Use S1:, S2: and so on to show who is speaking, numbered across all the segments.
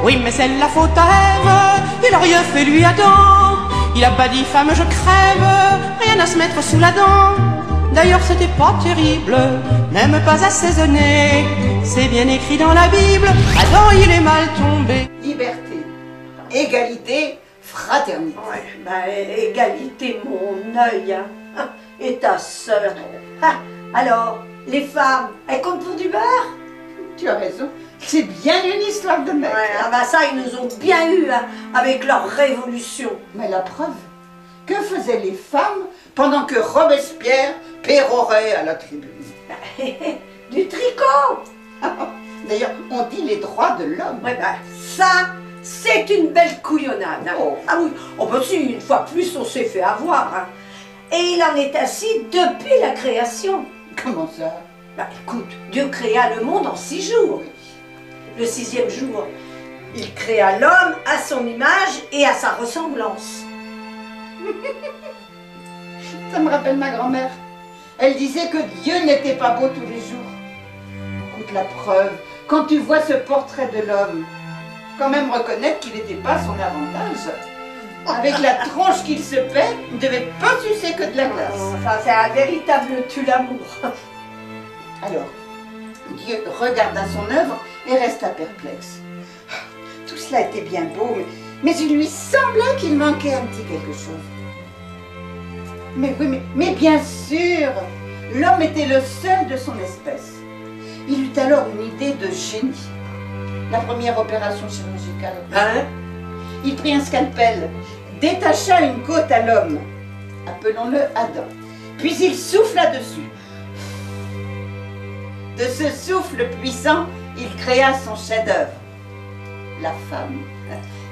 S1: Oui, mais c'est la faute à Ève, il a rien fait lui Adam. Il a pas dit femme je crève, rien à se mettre sous la dent. D'ailleurs c'était pas terrible, n'aime pas assaisonner. C'est bien écrit dans la Bible, Adam il est mal tombé.
S2: Liberté, égalité, fraternité.
S3: Ouais, bah, égalité, mon œil, hein. Et ta sœur. Ah, alors, les femmes, elles comptent pour du beurre?
S2: Tu as raison, c'est bien une histoire de mec.
S3: Ouais, ah bah ça, ils nous ont bien eu, hein, avec leur révolution.
S2: Mais la preuve, que faisaient les femmes pendant que Robespierre pérorait à la tribune?
S3: Du tricot.
S2: D'ailleurs, on dit les droits de l'homme.
S3: Ouais, bah, ça, c'est une belle couillonnade. Hein.
S2: Oh.
S3: Ah oui, oh bah si, une fois plus, on s'est fait avoir. Hein. Et il en est ainsi depuis la création.
S2: Comment ça?
S3: Bah écoute, Dieu créa le monde en 6 jours. Le 6e jour, il créa l'homme à son image et à sa ressemblance.
S2: Ça me rappelle ma grand-mère. Elle disait que Dieu n'était pas beau tous les jours. Écoute la preuve, quand tu vois ce portrait de l'homme, quand même reconnaître qu'il n'était pas à son avantage. Avec la tronche qu'il se paie, il ne devait pas sucer que de la glace.
S3: Enfin, c'est un véritable tue-l'amour.
S2: Alors, Dieu regarda son œuvre et resta perplexe. Tout cela était bien beau, mais il lui semblait qu'il manquait un petit quelque chose. Mais oui, mais bien sûr, l'homme était le seul de son espèce. Il eut alors une idée de génie. La première opération chirurgicale.
S3: Hein?
S2: Il prit un scalpel, détacha une côte à l'homme, appelons-le Adam, puis il souffla dessus. De ce souffle puissant, il créa son chef-d'œuvre, la femme.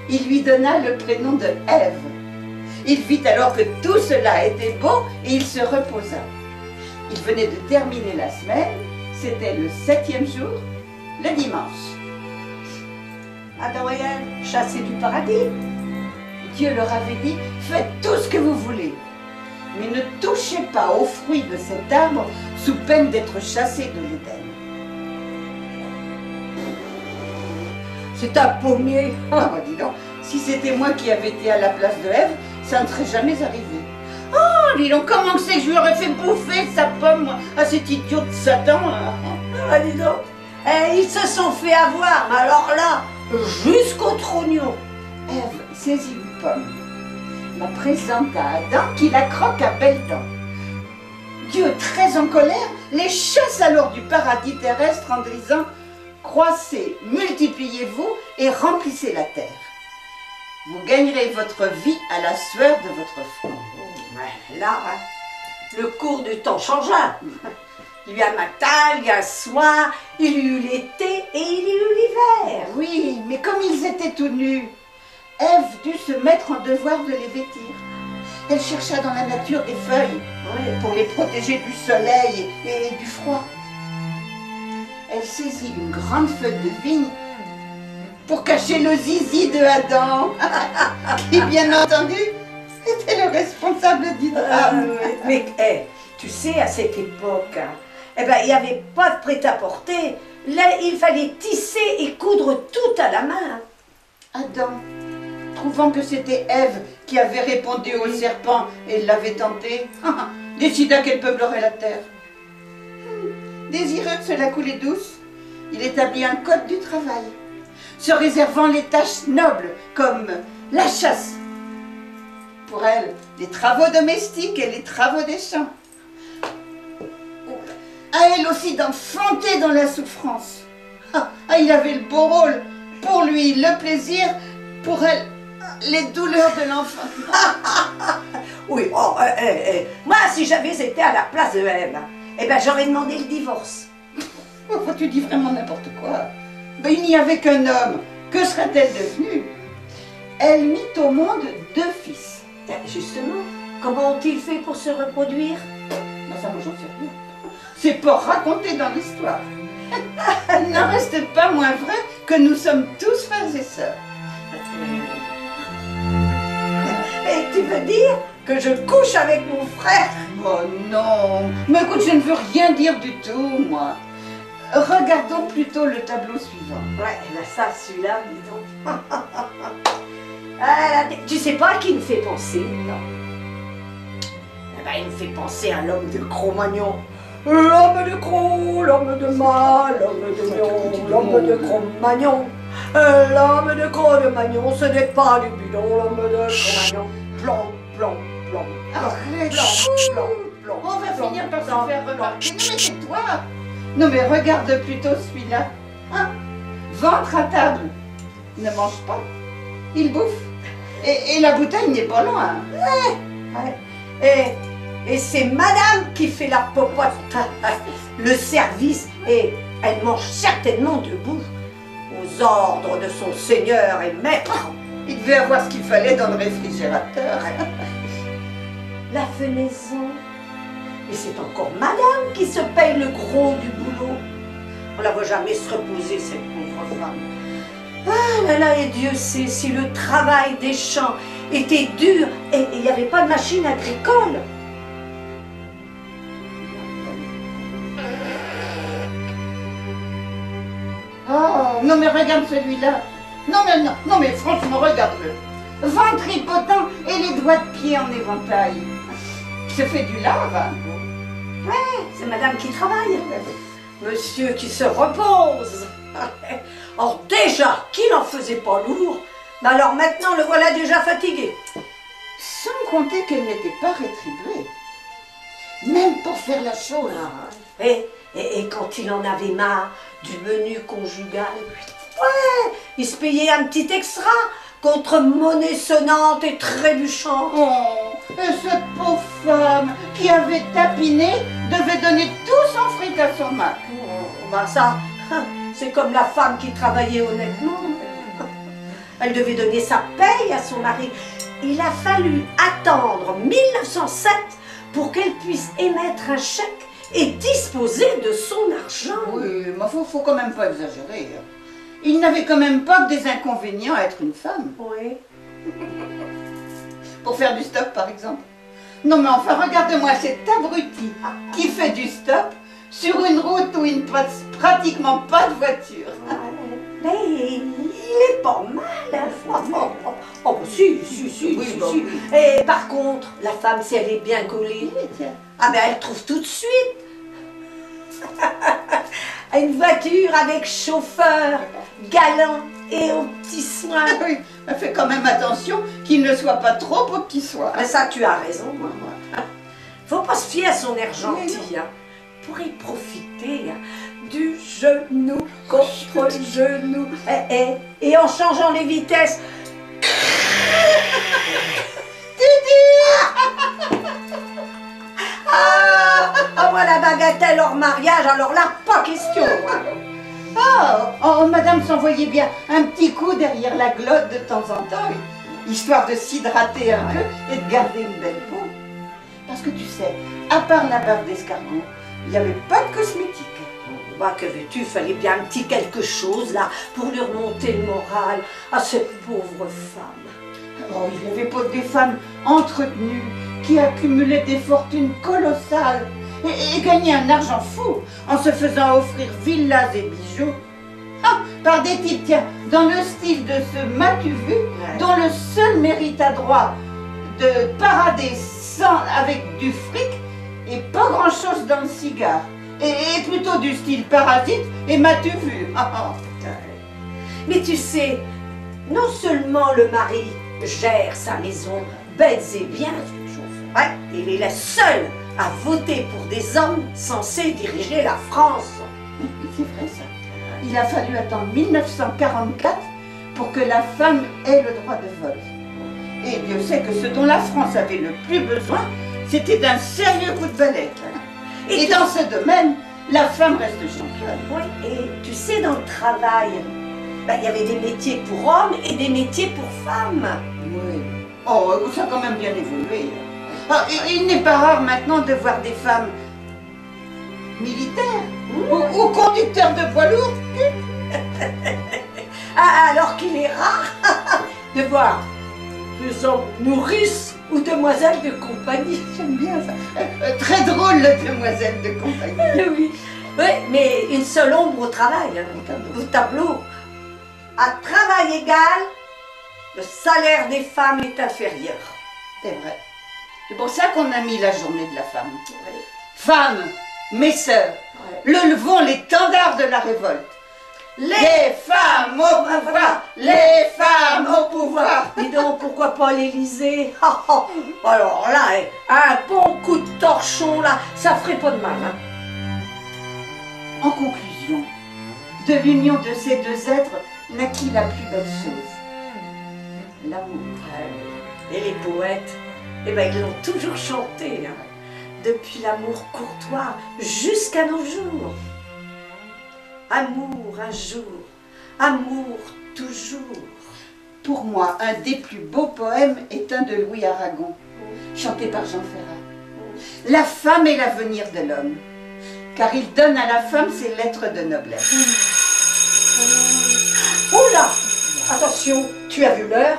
S2: Il lui donna le prénom de Ève. Il vit alors que tout cela était beau et il se reposa. Il venait de terminer la semaine, c'était le 7e jour, le dimanche.
S3: Adam et Ève, chassés du paradis.
S2: Dieu leur avait dit, faites tout ce que vous voulez, mais ne touchez pas aux fruits de cet arbre sous peine d'être chassés de l'Éden.
S3: C'est un pommier.
S2: Ah bah dis donc, si c'était moi qui avais été à la place de Ève, ça ne serait jamais arrivé. Oh, dis donc, comment c'est que je lui aurais fait bouffer sa pomme, moi, à cet idiot de Satan là.
S3: Ah, dis donc. Eh, ils se sont fait avoir, mais alors là, jusqu'au trognon.
S2: Ève saisit une pomme, la présente à Adam qui la croque à belles dents. Dieu, très en colère, les chasse alors du paradis terrestre en disant « Croissez, multipliez-vous et remplissez la terre. Vous gagnerez votre vie à la sueur de votre front. »
S3: Ouais, là, hein, le cours du temps changea. Il y a matin, il y a soir, il y eut l'été et il y eut l'hiver.
S2: Oui, mais comme ils étaient tout nus, Ève dut se mettre en devoir de les vêtir. Elle chercha dans la nature des feuilles pour les protéger du soleil et du froid. Elle saisit une grande feuille de vigne pour cacher le zizi de Adam, qui bien entendu était le responsable du drame.
S3: Mais tu sais, à cette époque, hein, eh ben, il n'y avait pas de prêt-à-porter. Là, il fallait tisser et coudre tout à la main.
S2: Adam, trouvant que c'était Ève qui avait répondu au serpent et l'avait tenté, décida qu'elle peuplerait la terre. Désireux de se la couler douce, il établit un code du travail, se réservant les tâches nobles comme la chasse. Pour elle, les travaux domestiques et les travaux des champs. À elle aussi d'enfanter dans la souffrance. Il avait le beau rôle. Pour lui, le plaisir. Pour elle, les douleurs de l'enfant.
S3: Oui, oh, moi, si j'avais été à la place de Ève, eh ben, j'aurais demandé le divorce.
S2: Oh, tu dis vraiment n'importe quoi. Mais il n'y avait qu'un homme. Que serait-elle devenue? Elle mit au monde 2 fils.
S3: Justement, comment ont-ils fait pour se reproduire?
S2: Ben ça, moi, j'en sais rien. C'est pas raconté dans l'histoire. Il n'en reste pas moins vrai que nous sommes tous frères et sœurs.
S3: Et tu veux dire que je couche avec mon frère?
S2: Oh non. Mais écoute, je ne veux rien dire du tout, moi. Regardons plutôt le tableau suivant.
S3: Ouais, ben ça, celui-là, dis donc. Ah, tu sais pas à qui il me fait penser, non? Eh ben, il me fait penser à l'homme de Cro-Magnon. L'homme de Cro, l'homme de Mal, l'homme de Mion, l'homme de Cro-Magnon. L'homme de Cro-Magnon, ce n'est pas du bidon, l'homme de Cro-Magnon. Plomb, plomb, plomb.
S2: Arrête. On va finir par se
S3: plomb,
S2: faire
S3: plomb.
S2: remarquer. Non mais c'est toi. Non mais regarde plutôt celui-là. Hein? Ventre à table. Ne mange pas. Il bouffe. Et la bouteille n'est pas loin.
S3: Ouais. Et c'est madame qui fait la popote, le service, et elle mange certainement debout, aux ordres de son seigneur et maître.
S2: Il devait avoir ce qu'il fallait dans le réfrigérateur.
S3: La fenaison. Et c'est encore madame qui se paye le gros du boulot. On la voit jamais se reposer, cette pauvre femme. Ah là là, et Dieu sait si le travail des champs était dur et il n'y avait pas de machine agricole.
S2: Oh, non mais regarde celui-là. Non mais franchement, regarde-le. Ventripotent et les doigts de pied en éventail. Il se fait du lard.
S3: Ouais, c'est madame qui travaille. Monsieur qui se repose. Or déjà qu'il n'en faisait pas lourd, mais alors maintenant le voilà déjà fatigué.
S2: Sans compter qu'elle n'était pas rétribuée. Même pour faire la chose.
S3: Et quand il en avait marre du menu conjugal, ouais, il se payait un petit extra contre monnaie sonnante et trébuchante.
S2: Oh, et cette pauvre femme qui avait tapiné devait donner tout son fric à son mari.
S3: Bah ça, c'est comme la femme qui travaillait honnêtement. Elle devait donner sa paye à son mari. Il a fallu attendre 1907 pour qu'elle puisse émettre un chèque et disposer de son argent.
S2: Oui, mais faut quand même pas exagérer. Il n'avait quand même pas que des inconvénients à être une femme.
S3: Oui.
S2: Pour faire du stop, par exemple. Non, mais enfin, regarde-moi cet abruti qui fait du stop sur une route où il ne passe pratiquement pas de voiture.
S3: Mais il est pas mal. Oh, si.
S2: Oui, bah
S3: si.
S2: oui.
S3: Et par contre, la femme, si elle est bien collée, ah ben elle trouve tout de suite une voiture avec chauffeur, galant et aux petits soins.
S2: Oui, mais fais quand même attention qu'il ne soit pas trop au petit soir.
S3: Mais ça, tu as raison, moi. Faut pas se fier à son air gentil, hein. Pour y profiter, hein, du genou contre genou, et en changeant les vitesses. Ah, moi, la bagatelle hors mariage, alors là, pas question.
S2: Oh, madame s'envoyait bien un petit coup derrière la glotte de temps en temps, histoire de s'hydrater un peu et de garder une belle peau. Parce que tu sais, à part la bave d'escargot, il n'y avait pas de cosmétique.
S3: Bah, que veux-tu, il fallait bien un petit quelque chose, là, pour lui remonter le moral à cette pauvre femme.
S2: Oh, il n'y avait pas des femmes entretenues qui accumulaient des fortunes colossales et gagnaient un argent fou en se faisant offrir villas et bijoux. Par des types, tiens, dans le style de ce m'as-tu vu, dont le seul mérite à droit de parader avec du fric et pas grand-chose dans le cigare. Et plutôt du style parasite et m'as-tu vu.
S3: Mais tu sais, non seulement le mari gère sa maison bête et bien, ouais, il est le seul à voter pour des hommes censés diriger la France.
S2: C'est vrai ça. Il a fallu attendre 1944 pour que la femme ait le droit de vote. Et Dieu sait que ce dont la France avait le plus besoin, c'était d'un sérieux coup de balai. Et dans ce domaine, la femme reste championne.
S3: Oui, et tu sais, dans le travail, ben, il y avait des métiers pour hommes et des métiers pour femmes.
S2: Oui. Oh, ça a quand même bien évolué. Il n'est pas rare maintenant de voir des femmes militaires ou conducteurs de poids lourds.
S3: Alors qu'il est rare de voir des hommes nourrices ou demoiselles de compagnie.
S2: J'aime bien ça. Très drôle, la demoiselle de compagnie.
S3: Oui. Oui, mais une seule ombre au travail, hein, au tableau. À travail égal, le salaire des femmes est inférieur.
S2: C'est vrai. C'est pour ça qu'on a mis la journée de la femme. Femmes, mes sœurs, levons l'étendard de la révolte. Les femmes au pouvoir, les femmes au pouvoir.
S3: Dis donc, pourquoi pas l'Élysée? Alors là, un bon coup de torchon, là, ça ferait pas de mal. Hein.
S2: En conclusion, de l'union de ces deux êtres naquit la plus belle chose, l'amour.
S3: Et les poètes, eh ben, ils l'ont toujours chanté, hein, depuis l'amour courtois jusqu'à nos jours. Amour un jour, amour toujours.
S2: Pour moi, un des plus beaux poèmes est un de Louis Aragon, chanté par Jean Ferrat. La femme est l'avenir de l'homme, car il donne à la femme ses lettres de noblesse.
S3: Oh là! Attention, tu as vu l'heure?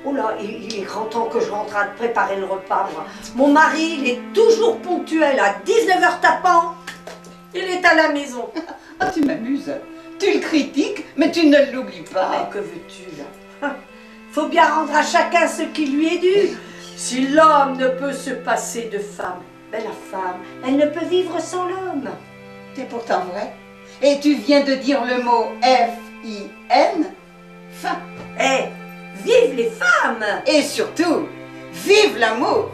S3: Oh là, il est grand temps que je rentre à préparer le repas, moi. Mon mari, il est toujours ponctuel à 19h tapant. Il est à la maison.
S2: Ah, tu m'amuses. Tu le critiques, mais tu ne l'oublies pas.
S3: Mais que veux-tu, là? Faut bien rendre à chacun ce qui lui est dû. Si l'homme ne peut se passer de femme, ben la femme, elle ne peut vivre sans l'homme.
S2: C'est pourtant vrai. Et tu viens de dire le mot F-I-N, fin.
S3: Eh, vive les femmes!
S2: Et surtout, vive l'amour!